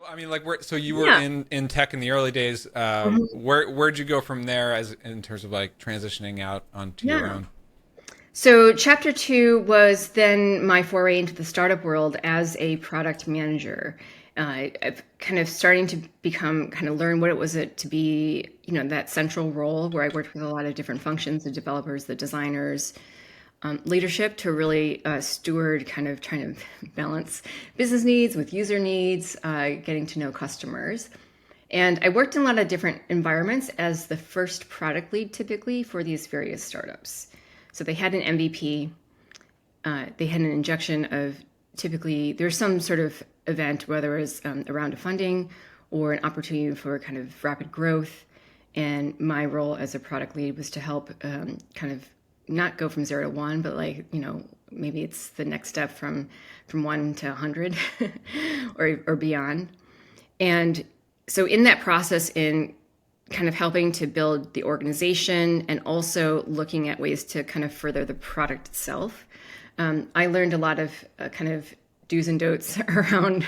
I mean, like, so you were Yeah. in tech in the early days. Mhm. Where'd you go from there, as in terms of like transitioning out onto your Yeah. own? So, chapter two was then my foray into the startup world as a product manager. I've kind of starting to become kind of learn what it was to be, that central role where I worked with a lot of different functions, the developers, the designers, leadership to really steward, kind of trying to balance business needs with user needs, getting to know customers. And I worked in a lot of different environments as the first product lead typically for these various startups. So they had an MVP, they had an injection of typically there's some sort of event, whether it was a round of funding or an opportunity for kind of rapid growth. And my role as a product lead was to help kind of not go from 0 to 1, but like, maybe it's the next step from 1 to 100 or beyond. And so in that process, in kind of helping to build the organization and also looking at ways to kind of further the product itself, I learned a lot of kind of do's and don'ts around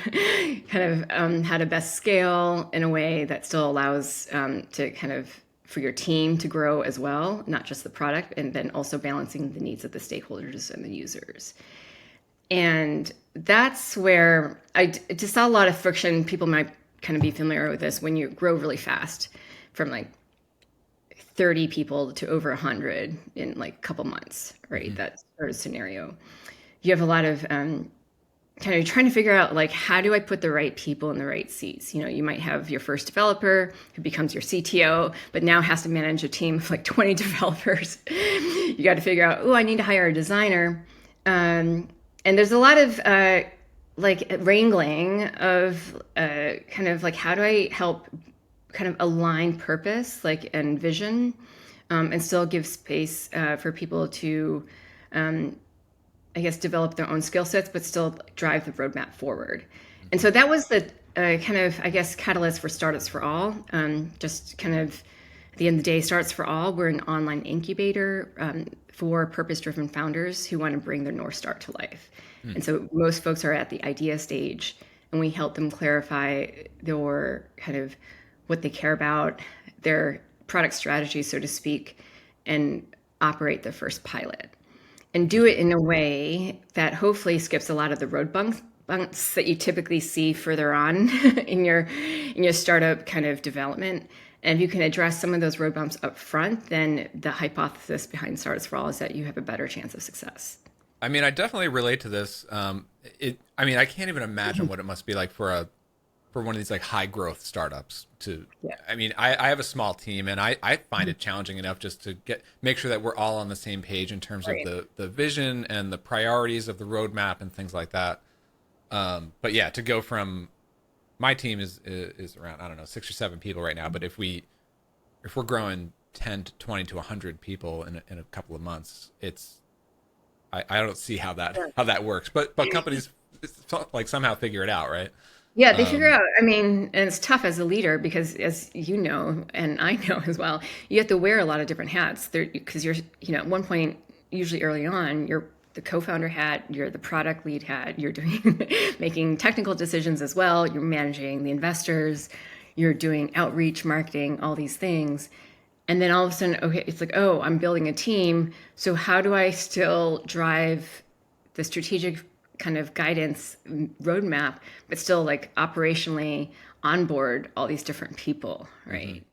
kind of how to best scale in a way that still allows to kind of for your team to grow as well, not just the product, and then also balancing the needs of the stakeholders and the users. And that's where I just saw a lot of friction. People might kind of be familiar with this when you grow really fast from like 30 people to over 100 in like a couple months, right? Hmm. That sort of scenario. You have a lot of kind of trying to figure out like how do I put the right people in the right seats. You might have your first developer who becomes your CTO but now has to manage a team of like 20 developers. You got to figure out, oh, I need to hire a designer. And there's a lot of like wrangling of kind of like how do I help kind of align purpose like and vision, and still give space for people to I guess, develop their own skill sets, but still drive the roadmap forward. And Hmm. so that was the kind of, I guess, catalyst for Startups for All. Just kind of at the end of the day, Startups for All, we're an online incubator for purpose driven founders who want to bring their North Star to life. Hmm. And so most folks are at the idea stage, and we help them clarify their kind of what they care about, their product strategy, so to speak, and operate their first pilot and do it Interesting. in a way that hopefully skips a lot of the bumps that you typically see further on in your startup kind of development. And if you can address some of those road bumps up front, then the hypothesis behind Startups for All is that you have a better chance of success. I mean, I definitely relate to this. I mean, I can't even imagine what it must be like for one of these like high growth startups to. Yeah. I mean, I have a small team, and I find it challenging enough just to make sure that we're all on the same page in terms of Right. the vision and the priorities of the roadmap and things like that. But yeah, to go from my team is around, I don't know, 6 or 7 people right now, but if we're growing 10 to 20 to 100 people in a couple of months, I don't see how that works. But companies like somehow figure it out, right? Yeah, they figure Um, out, I mean, and it's tough as a leader because as you know, and I know as well, you have to wear a lot of different hats there because you're, at one point, usually early on, you're the co-founder hat, you're the product lead hat, you're doing making technical decisions as well, you're managing the investors, you're doing outreach, marketing, all these things. And then all of a sudden, okay, it's like, oh, I'm building a team. So how do I still drive the strategic kind of guidance roadmap, but still like operationally onboard all these different people, hmm right?